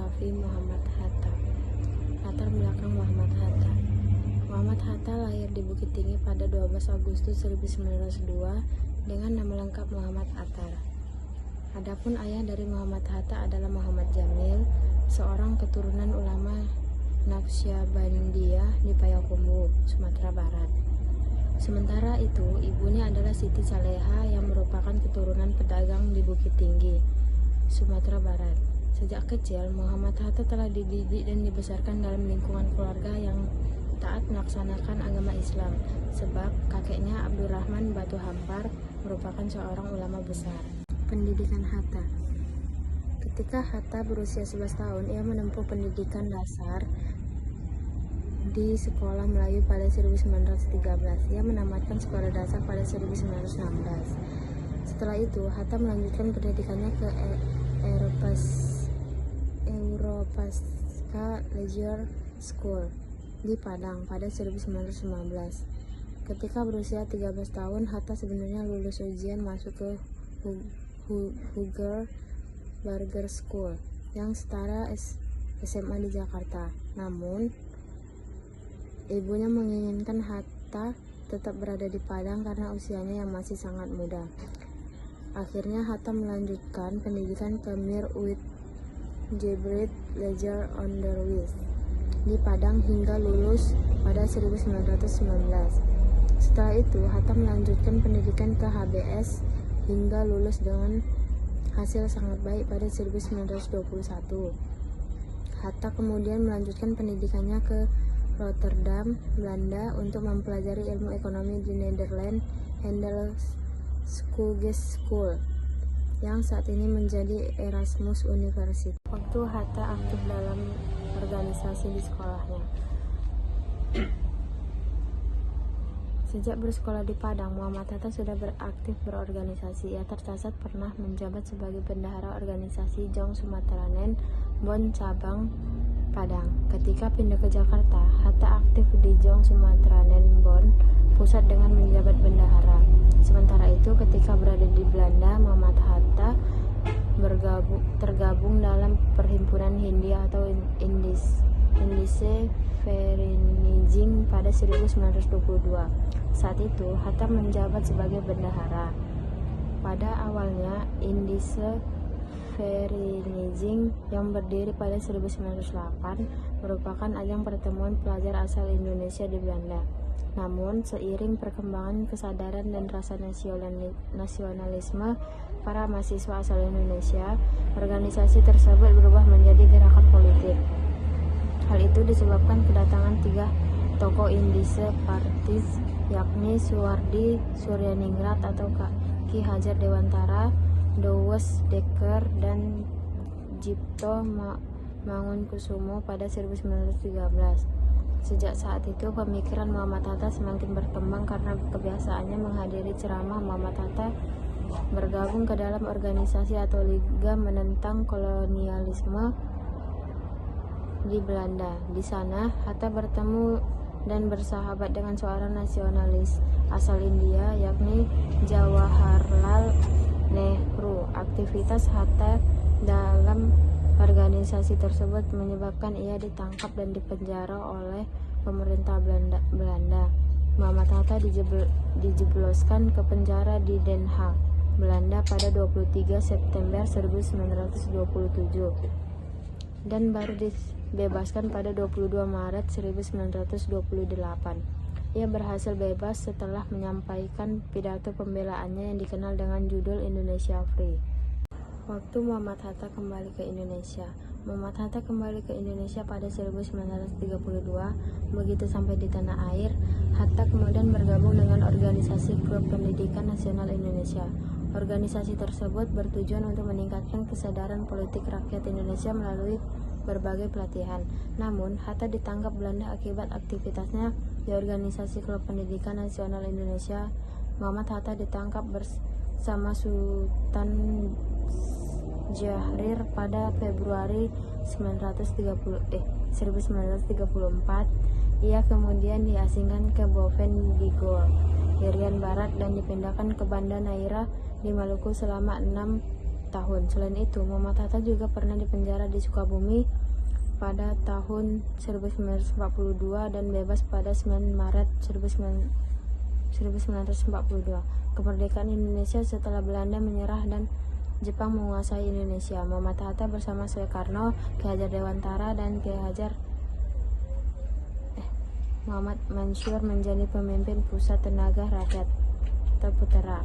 biografi Muhammad Hatta. Latar belakang Muhammad Hatta. Muhammad Hatta lahir di Bukit Tinggi pada 12 Agustus 1902 dengan nama lengkap Muhammad Attar. Adapun ayah dari Muhammad Hatta adalah Muhammad Jamil, seorang keturunan ulama Naqsyabandiyah di Payakumbuh, Sumatera Barat. Sementara itu, ibunya adalah Siti Saleha yang merupakan keturunan pedagang di Bukit Tinggi, Sumatera Barat. Sejak kecil, Muhammad Hatta telah dididik dan dibesarkan dalam lingkungan keluarga yang taat melaksanakan agama Islam, sebab kakeknya Abdurrahman Batu Hampar merupakan seorang ulama besar. Pendidikan Hatta. Ketika Hatta berusia 11 tahun, ia menempuh pendidikan dasar di Sekolah Melayu pada 1913. Ia menamatkan sekolah dasar pada 1916. Setelah itu, Hatta melanjutkan pendidikannya ke Europasca Leisure School di Padang pada 1919. Ketika berusia 13 tahun, Hatta sebenarnya lulus ujian masuk ke Hugger Burger School yang setara SMA di Jakarta. Namun, ibunya menginginkan Hatta tetap berada di Padang karena usianya yang masih sangat muda. Akhirnya Hatta melanjutkan pendidikan ke Mir Uit Jebreit Leisure Onderwijs di Padang hingga lulus pada 1919. Setelah itu, Hatta melanjutkan pendidikan ke HBS hingga lulus dengan hasil sangat baik pada 1921. Hatta kemudian melanjutkan pendidikannya ke Rotterdam, Belanda untuk mempelajari ilmu ekonomi di Netherlands Handelschool yang saat ini menjadi Erasmus University. Waktu Hatta aktif dalam organisasi di sekolahnya. Sejak bersekolah di Padang, Muhammad Hatta sudah beraktif berorganisasi. Ia tercatat pernah menjabat sebagai bendahara organisasi Jong Sumatranen Bon Cabang Padang. Ketika pindah ke Jakarta, Hatta aktif di Jong Sumatranen Bon Pusat dengan menjabat bendahara. Sementara itu, ketika berada di Belanda, Muhammad Hatta tergabung dalam Perhimpunan Hindia atau Indische Vereniging pada 1922. Saat itu, Hatta menjabat sebagai bendahara. Pada awalnya, Indische Vereniging yang berdiri pada 1908 merupakan ajang pertemuan pelajar asal Indonesia di Belanda. Namun, seiring perkembangan kesadaran dan rasa nasionalisme para mahasiswa asal Indonesia, organisasi tersebut berubah menjadi gerakan politik. Hal itu disebabkan kedatangan 3 tokoh Indische Partis, yakni Suwardi Suryaningrat atau Ki Hajar Dewantara, Douwes Dekker, dan Djipto Mangunkusumo pada 1913. Sejak saat itu, pemikiran Muhammad Hatta semakin berkembang karena kebiasaannya menghadiri ceramah. Muhammad Hatta bergabung ke dalam organisasi atau Liga Menentang Kolonialisme di Belanda. Di sana, Hatta bertemu dan bersahabat dengan seorang nasionalis asal India, yakni Jawaharlal Nehru. Aktivitas Hatta dalam organisasi tersebut menyebabkan ia ditangkap dan dipenjara oleh pemerintah Belanda. Muhammad Hatta dijebloskan ke penjara di Den Haag, Belanda pada 23 September 1927 dan baru dibebaskan pada 22 Maret 1928. Ia berhasil bebas setelah menyampaikan pidato pembelaannya yang dikenal dengan judul Indonesia Free. Waktu Muhammad Hatta kembali ke Indonesia. Muhammad Hatta kembali ke Indonesia pada 1932. Begitu sampai di tanah air, Hatta kemudian bergabung dengan organisasi Klub Pendidikan Nasional Indonesia. Organisasi tersebut bertujuan untuk meningkatkan kesadaran politik rakyat Indonesia melalui berbagai pelatihan. Namun, Hatta ditangkap Belanda akibat aktivitasnya di organisasi Klub Pendidikan Nasional Indonesia. Muhammad Hatta ditangkap bersama Sultan Syahrir pada Februari 1934. Ia kemudian diasingkan ke Boven Digul, Irian Barat, dan dipindahkan ke Banda Neira di Maluku selama 6 tahun. Selain itu, Muhammad Hatta juga pernah dipenjara di Sukabumi pada tahun 1942 dan bebas pada 9 Maret 1942. Kemerdekaan Indonesia setelah Belanda menyerah dan Jepang menguasai Indonesia. Muhammad Hatta bersama Soekarno, Ki Hajar Dewantara, dan Muhammad Mansur menjadi pemimpin Pusat Tenaga Rakyat Terputera.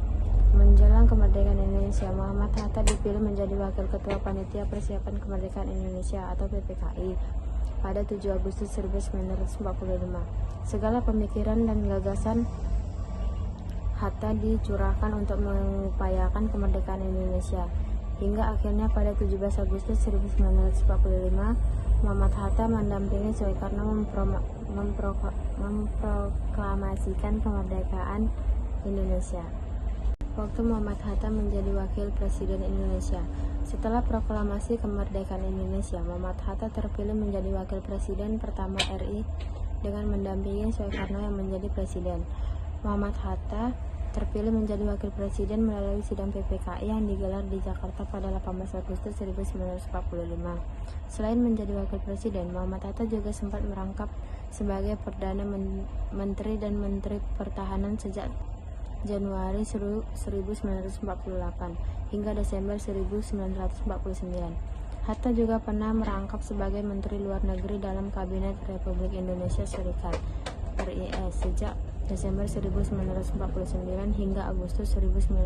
Menjelang kemerdekaan Indonesia, Muhammad Hatta dipilih menjadi Wakil Ketua Panitia Persiapan Kemerdekaan Indonesia atau PPKI pada 7 Agustus 1945. Segala pemikiran dan gagasan Hatta dicurahkan untuk mengupayakan kemerdekaan Indonesia. Hingga akhirnya pada 17 Agustus 1945, Muhammad Hatta mendampingi Soekarno memproklamasikan kemerdekaan Indonesia. Waktu Muhammad Hatta menjadi Wakil Presiden Indonesia. Setelah proklamasi kemerdekaan Indonesia, Muhammad Hatta terpilih menjadi Wakil Presiden pertama RI dengan mendampingi Soekarno yang menjadi Presiden. Muhammad Hatta terpilih menjadi Wakil Presiden melalui sidang PPKI yang digelar di Jakarta pada 18 Agustus 1945. Selain menjadi Wakil Presiden, Muhammad Hatta juga sempat merangkap sebagai Perdana Menteri dan Menteri Pertahanan sejak Januari 1948 hingga Desember 1949. Hatta juga pernah merangkap sebagai Menteri Luar Negeri dalam Kabinet Republik Indonesia Serikat (RIS) sejak Desember 1949 hingga Agustus 1950.